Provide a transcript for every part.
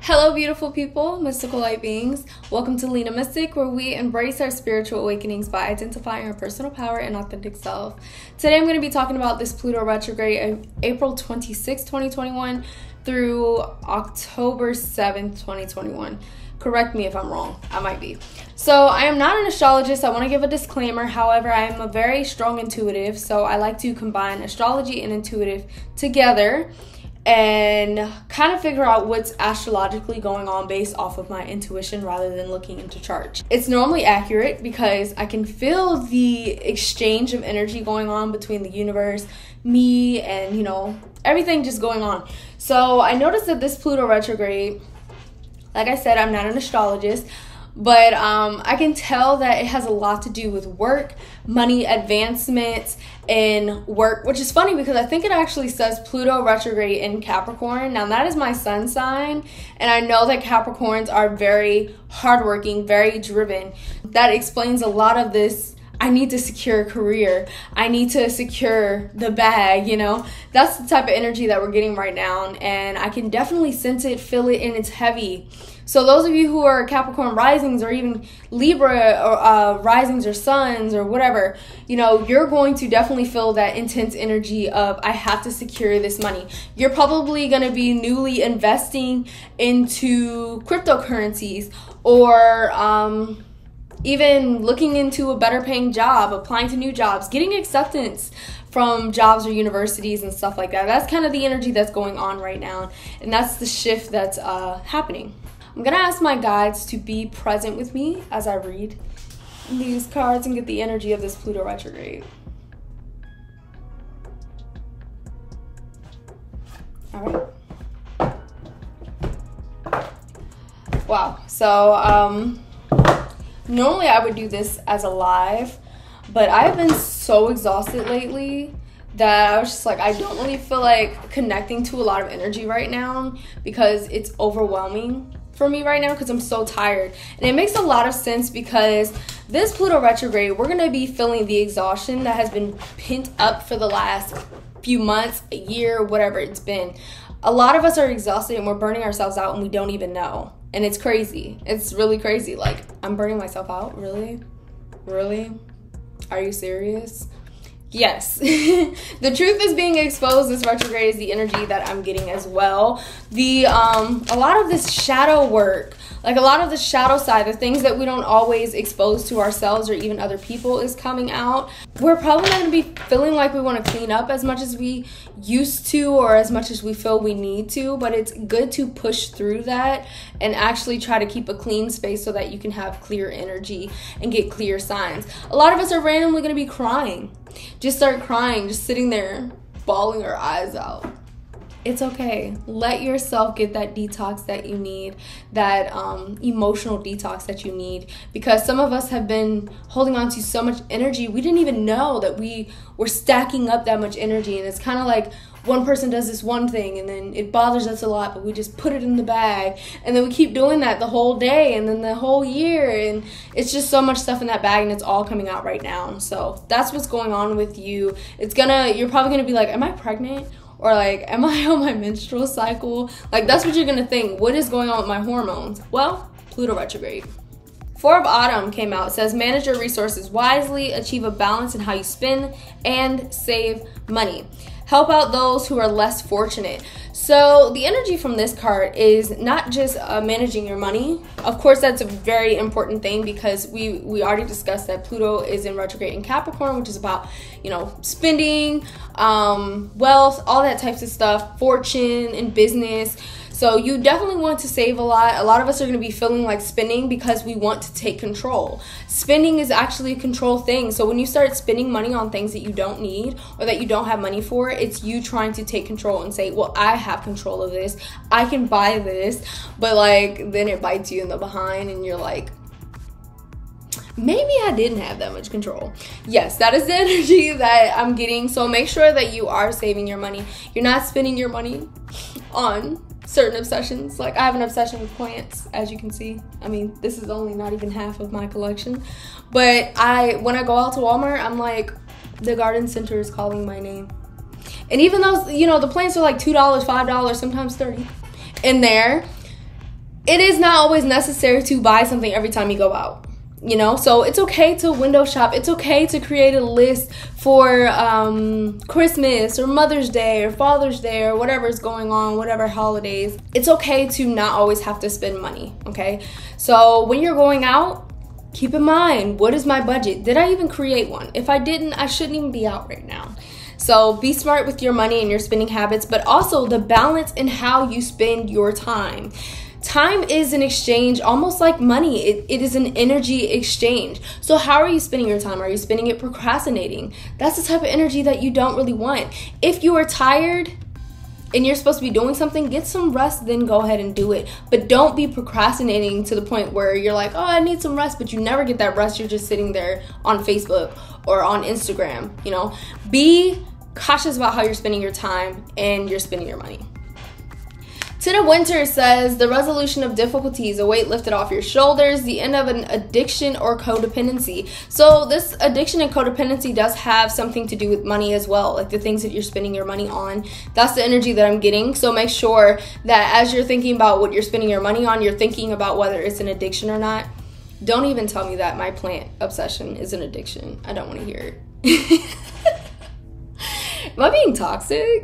Hello beautiful people, mystical light beings. Welcome to Lena Mystic, where we embrace our spiritual awakenings by identifying our personal power and authentic self. Today I'm going to be talking about this Pluto retrograde of April 26, 2021 through October 7th, 2021. Correct me if I'm wrong, I might be. So I am not an astrologist. I want to give a disclaimer. However, I am a very strong intuitive, so I like to combine astrology and intuitive together and kind of figure out what's astrologically going on based off of my intuition rather than looking into charts. It's normally accurate because I can feel the exchange of energy going on between the universe, me, and everything just going on. So I noticed that this Pluto retrograde, like I said, I'm not an astrologist, but I can tell that it has a lot to do with work, money, advancements, and work, which is funny because I think it actually says Pluto retrograde in Capricorn. Now, that is my sun sign, and I know that Capricorns are very hardworking, very driven. That explains a lot of this. I need to secure a career. I need to secure the bag, That's the type of energy that we're getting right now, and I can definitely sense it, feel it, and it's heavy. So those of you who are Capricorn risings or even Libra or risings or suns or whatever, you're going to definitely feel that intense energy of I have to secure this money. You're probably going to be newly investing into cryptocurrencies or even looking into a better paying job, applying to new jobs, getting acceptance from jobs or universities and stuff like that. That's kind of the energy that's going on right now, and that's the shift that's happening. I'm going to ask my guides to be present with me as I read these cards and get the energy of this Pluto retrograde. All right. Wow. So, normally I would do this as a live, but I've been so exhausted lately that I was just like, I don't really feel like connecting to a lot of energy right now because it's overwhelming for me right now because I'm so tired. And it makes a lot of sense because this Pluto retrograde, we're going to be feeling the exhaustion that has been pent up for the last few months, a year, whatever it's been. A lot of us are exhausted and we're burning ourselves out and we don't even know. And it's crazy. It's really crazy. Like, I'm burning myself out? Really? Really? Are you serious? Yes. The truth is being exposed. This retrograde is the energy that I'm getting as well. A lot of this shadow work, like a lot of the shadow side, the things that we don't always expose to ourselves or even other people is coming out. We're probably not going to be feeling like we want to clean up as much as we used to or as much as we feel we need to, but it's good to push through that and actually try to keep a clean space so that you can have clear energy and get clear signs. A lot of us are randomly going to be crying. Just start crying, just sitting there, bawling our eyes out. It's okay. Let yourself get that detox that you need, that emotional detox that you need, because some of us have been holding on to so much energy. We didn't even know that we were stacking up that much energy, and it's kind of like one person does this one thing and then it bothers us a lot, but we just put it in the bag, and then we keep doing that the whole day and then the whole year, and it's just so much stuff in that bag, and it's all coming out right now. So that's what's going on with you. You're probably gonna be like, am I pregnant? Or like, am I on my menstrual cycle? Like, that's what you're gonna think. What is going on with my hormones? Well, Pluto retrograde. Four of Autumn came out. It says, manage your resources wisely, achieve a balance in how you spend, and save money. Help out those who are less fortunate. So the energy from this card is not just managing your money. Of course, that's a very important thing because we already discussed that Pluto is in retrograde in Capricorn, which is about, spending, wealth, all that types of stuff, fortune and business. So you definitely want to save a lot. A lot of us are going to be feeling like spending because we want to take control. Spending is actually a control thing. So when you start spending money on things that you don't need or that you don't have money for, it's you trying to take control and say, well, I have control of this. I can buy this. But then it bites you in the behind and you're like, maybe I didn't have that much control. Yes, that is the energy that I'm getting. So make sure that you are saving your money. You're not spending your money on certain obsessions. Like, I have an obsession with plants, as you can see. I mean, this is only not even half of my collection. But when I go out to Walmart, I'm like, the garden center is calling my name. And even though, the plants are like $2, $5, sometimes $30 in there, it is not always necessary to buy something every time you go out. You know, so it's okay to window shop. It's okay to create a list for Christmas or Mother's Day or Father's Day or whatever's going on, whatever holidays. It's okay to not always have to spend money, okay? So when you're going out, keep in mind, what is my budget? Did I even create one? If I didn't, I shouldn't even be out right now. So be smart with your money and your spending habits, but also the balance in how you spend your time. Time is an exchange, almost like money. It is an energy exchange. So how are you spending your time? Are you spending it procrastinating? That's the type of energy that you don't really want. If you are tired and you're supposed to be doing something, get some rest, then go ahead and do it. But don't be procrastinating to the point where you're like, oh, I need some rest, but you never get that rest. You're just sitting there on Facebook or on Instagram, you know. Be cautious about how you're spending your time and you're spending your money. Ten of Winter says, the resolution of difficulties, a weight lifted off your shoulders, the end of an addiction or codependency. So this addiction and codependency does have something to do with money as well, like the things that you're spending your money on. That's the energy that I'm getting. So make sure that as you're thinking about what you're spending your money on, you're thinking about whether it's an addiction or not. Don't even tell me that my plant obsession is an addiction. I don't want to hear it. Am I being toxic?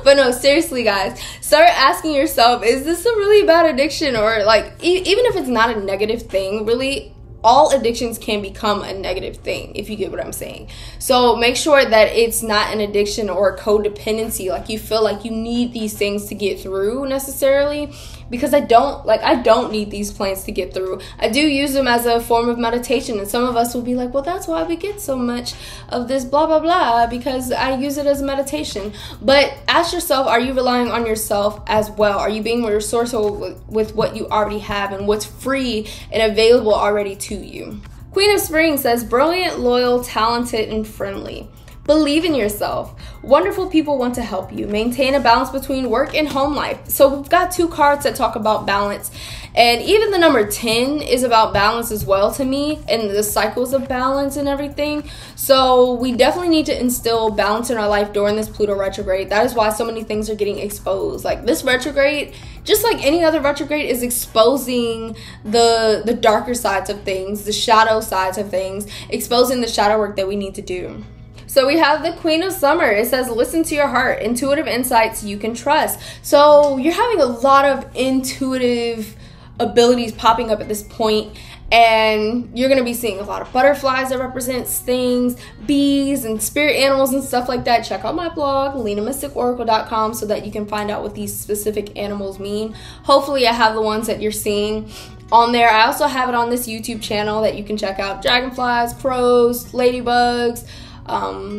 But no, seriously, guys, start asking yourself, is this a really bad addiction? Or like, even if it's not a negative thing, really, all addictions can become a negative thing, if you get what I'm saying. So make sure that it's not an addiction or a codependency, like you feel like you need these things to get through necessarily, because I don't need these plants to get through. I do use them as a form of meditation, and some of us will be like, well, that's why we get so much of this blah blah blah, because I use it as meditation. But ask yourself, are you relying on yourself as well? Are you being resourceful with what you already have and what's free and available already to you? Queen of Spring says, brilliant, loyal, talented, and friendly. Believe in yourself. Wonderful people want to help you. Maintain a balance between work and home life. So we've got two cards that talk about balance. And even the number 10 is about balance as well to me, and the cycles of balance and everything. So we definitely need to instill balance in our life during this Pluto retrograde. That is why so many things are getting exposed. Like this retrograde, just like any other retrograde, is exposing the darker sides of things, the shadow sides of things, exposing the shadow work that we need to do. So we have the Queen of Summer. It says, listen to your heart, intuitive insights you can trust. So you're having a lot of intuitive abilities popping up at this point, and you're going to be seeing a lot of butterflies that represents things, bees and spirit animals and stuff like that. Check out my blog, LenaMysticOracle.com, so that you can find out what these specific animals mean. Hopefully I have the ones that you're seeing on there. I also have it on this YouTube channel that you can check out. Dragonflies, crows, ladybugs,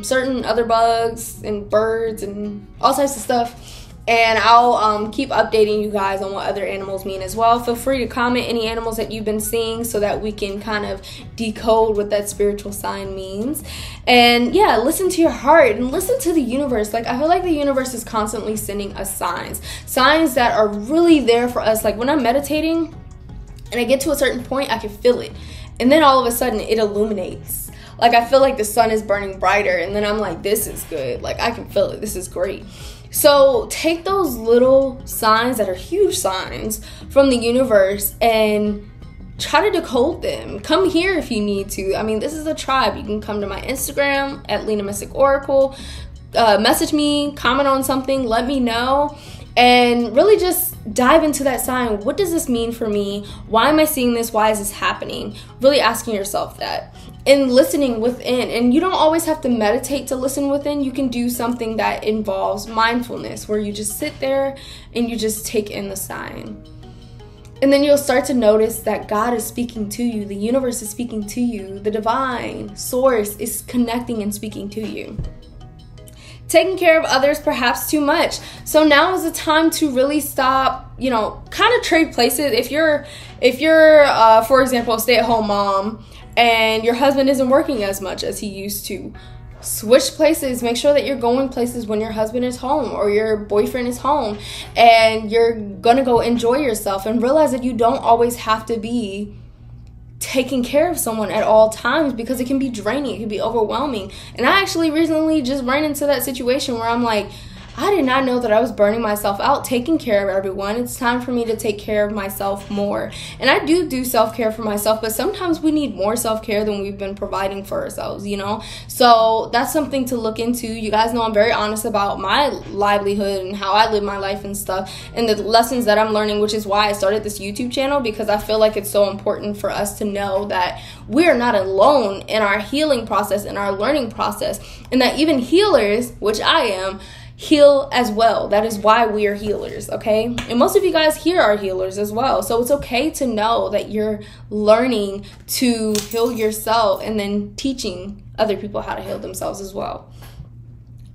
certain other bugs and birds and all types of stuff. And I'll keep updating you guys on what other animals mean as well. Feel free to comment any animals that you've been seeing so that we can kind of decode what that spiritual sign means. And yeah, listen to your heart and listen to the universe. Like, I feel like the universe is constantly sending us signs that are really there for us. Like when I'm meditating and I get to a certain point, I can feel it. And then all of a sudden it illuminates. Like I feel like the sun is burning brighter, and then I'm like, this is good. Like I can feel it. This is great. So take those little signs that are huge signs from the universe and try to decode them. Come here if you need to. I mean, this is a tribe. You can come to my Instagram at Lena Mystic Oracle, message me, comment on something, let me know, and really just dive into that sign. What does this mean for me? Why am I seeing this? Why is this happening? Really asking yourself that. And listening within. And you don't always have to meditate to listen within. You can do something that involves mindfulness, where you just sit there and you just take in the sign. And then you'll start to notice that God is speaking to you. The universe is speaking to you. The divine source is connecting and speaking to you. Taking care of others perhaps too much. So now is the time to really stop, kind of trade places. If you're for example, a stay-at-home mom, and your husband isn't working as much as he used to, switch places. Make sure that you're going places when your husband is home or your boyfriend is home, and you're gonna go enjoy yourself, and realize that you don't always have to be taking care of someone at all times, because it can be draining, it can be overwhelming. And I actually recently just ran into that situation where I'm like, I did not know that I was burning myself out taking care of everyone. It's time for me to take care of myself more. And I do self-care for myself, but sometimes we need more self-care than we've been providing for ourselves, you know? So that's something to look into. You guys know I'm very honest about my livelihood and how I live my life and stuff, and the lessons that I'm learning, which is why I started this YouTube channel, because I feel like it's so important for us to know that we're not alone in our healing process, in our learning process, and that even healers, which I am, heal as well. That is why we are healers, okay? And most of you guys here are healers as well. So it's okay to know that you're learning to heal yourself and then teaching other people how to heal themselves as well.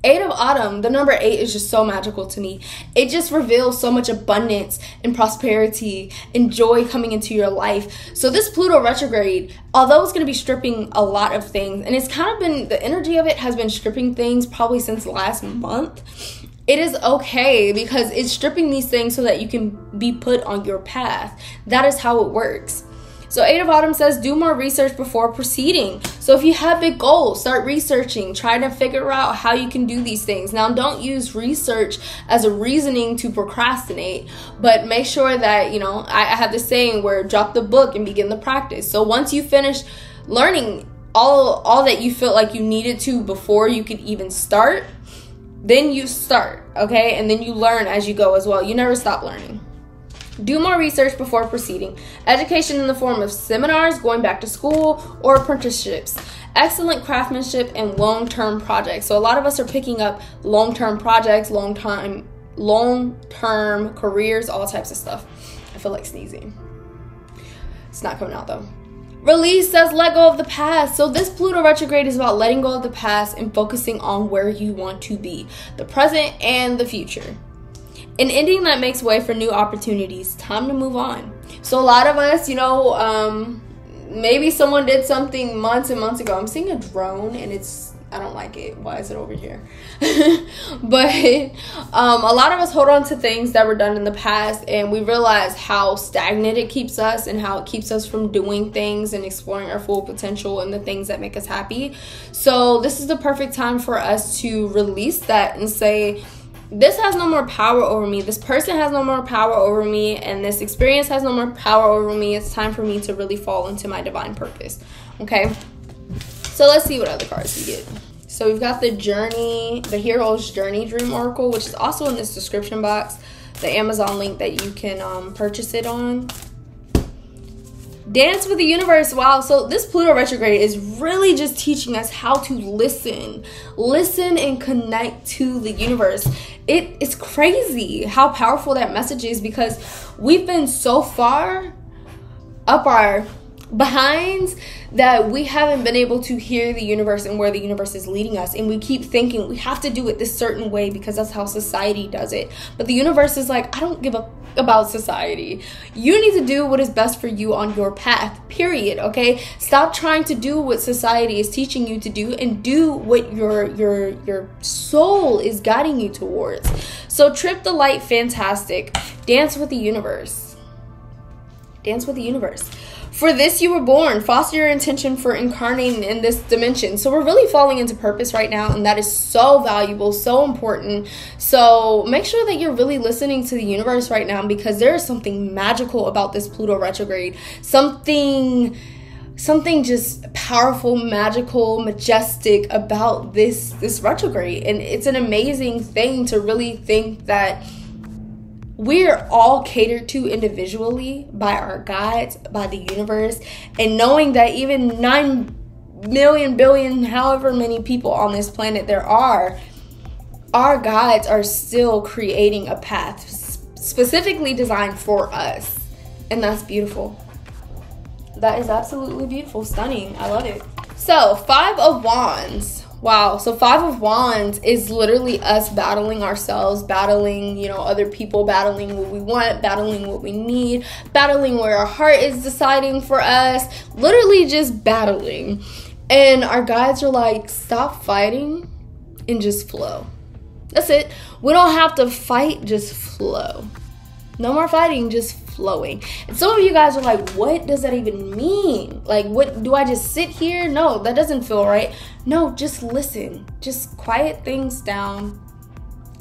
8 of Autumn, the number 8 is just so magical to me. It just reveals so much abundance and prosperity and joy coming into your life. So this Pluto retrograde, although it's going to be stripping a lot of things, and it's kind of been, the energy of it has been stripping things probably since last month. It is okay because it's stripping these things so that you can be put on your path. That is how it works. So 8 of Autumn says, do more research before proceeding. So if you have big goals, start researching. Try to figure out how you can do these things. Now, don't use research as a reasoning to procrastinate, but make sure that, you know, I have this saying where drop the book and begin the practice. So once you finish learning all that you felt like you needed to before you could even start, then you start, okay? And then you learn as you go as well. You never stop learning. Do more research before proceeding. Education in the form of seminars, going back to school, or apprenticeships. Excellent craftsmanship and long-term projects. So a lot of us are picking up long-term projects, long-term careers, all types of stuff. I feel like sneezing. It's not coming out though. Release says let go of the past. So this Pluto retrograde is about letting go of the past and focusing on where you want to be, the present and the future. An ending that makes way for new opportunities. Time to move on. So a lot of us, you know, maybe someone did something months and months ago. I'm seeing a drone and I don't like it. Why is it over here? But a lot of us hold on to things that were done in the past, and we realize how stagnant it keeps us and how it keeps us from doing things and exploring our full potential and the things that make us happy. So this is the perfect time for us to release that and say, this has no more power over me. This person has no more power over me, and this experience has no more power over me. It's time for me to really fall into my divine purpose. Okay? So let's see what other cards we get. So we've got the Journey, the Hero's Journey Dream Oracle, which is also in this description box, the Amazon link that you can purchase it on. Dance with the Universe. Wow, so this Pluto retrograde is really just teaching us how to listen and connect to the universe. It's crazy how powerful that message is, because we've been so far up our behinds that we haven't been able to hear the universe and where the universe is leading us, and we keep thinking we have to do it this certain way because that's how society does it. But the universe is like, I don't give a about society. You need to do what is best for you on your path, period. Okay, stop trying to do what society is teaching you to do and do what your soul is guiding you towards. So trip the light, fantastic. Dance with the universe. Dance with the universe. For this you were born. Foster your intention for incarnating in this dimension. So we're really falling into purpose right now, and that is so valuable, so important. So make sure that you're really listening to the universe right now, because there is something magical about this Pluto retrograde. Something just powerful, magical, majestic about this retrograde. And it's an amazing thing to really think that we're all catered to individually by our guides, by the universe, and knowing that even 9 million, billion, however many people on this planet there are, our guides are still creating a path specifically designed for us. And that's beautiful. That is absolutely beautiful, stunning. I love it. So 5 of Wands. Wow, so 5 of Wands is literally us battling ourselves, battling, you know, other people, battling what we want, battling what we need, battling where our heart is deciding for us, literally just battling. And our guides are like, stop fighting and just flow. That's it. We don't have to fight, just flow. No more fighting, just flowing. And some of you guys are like, what does that even mean? Like, what do I just sit here? No, that doesn't feel right. No, just listen. Just quiet things down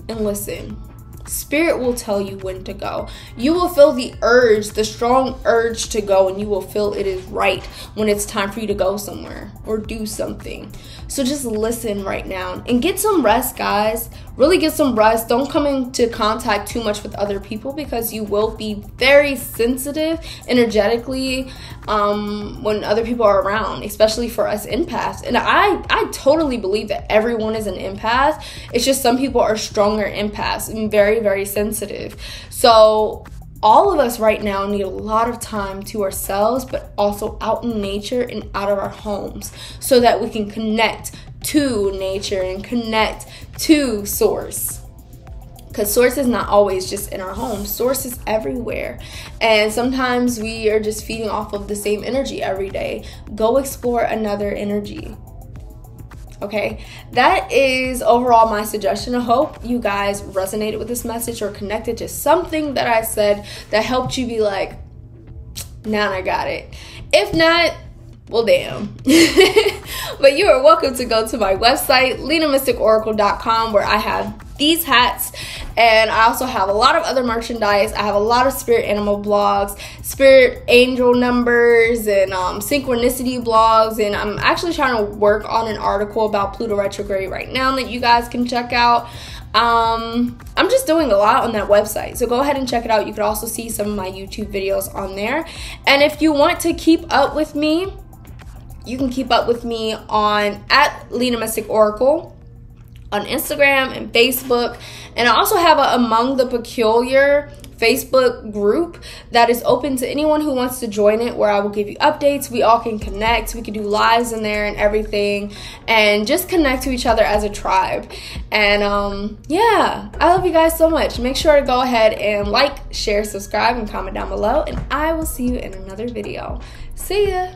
and listen. Spirit will tell you when to go. You will feel the urge, the strong urge to go, and you will feel it is right when it's time for you to go somewhere or do something. So just listen right now and get some rest, guys. Really get some rest. Don't come into contact too much with other people, because you will be very sensitive energetically when other people are around, especially for us empaths. And I totally believe that everyone is an empath. It's just some people are stronger empaths and very, very sensitive. So all of us right now need a lot of time to ourselves, but also out in nature and out of our homes, so that we can connect to nature and connect to source. Because source is not always just in our homes. Source is everywhere. And sometimes we are just feeding off of the same energy every day. Go explore another energy. Okay, that is overall my suggestion. I hope you guys resonated with this message or connected to something that I said that helped you be like, now I got it. If not, well, damn. But you are welcome to go to my website, LenaMysticOracle.com, where I have these hats, and I also have a lot of other merchandise. I have a lot of spirit animal blogs, spirit angel numbers, and synchronicity blogs, and I'm actually trying to work on an article about Pluto Retrograde right now that you guys can check out. I'm just doing a lot on that website, so go ahead and check it out. You can also see some of my YouTube videos on there. And if you want to keep up with me, you can keep up with me on @LenaMysticOracle on Instagram and Facebook. And I also have a Among the Peculiar Facebook group that is open to anyone who wants to join it, where I will give you updates. We all can connect. We can do lives in there and everything, and just connect to each other as a tribe. And yeah, I love you guys so much. Make sure to go ahead and like, share, subscribe, and comment down below, and I will see you in another video. See ya.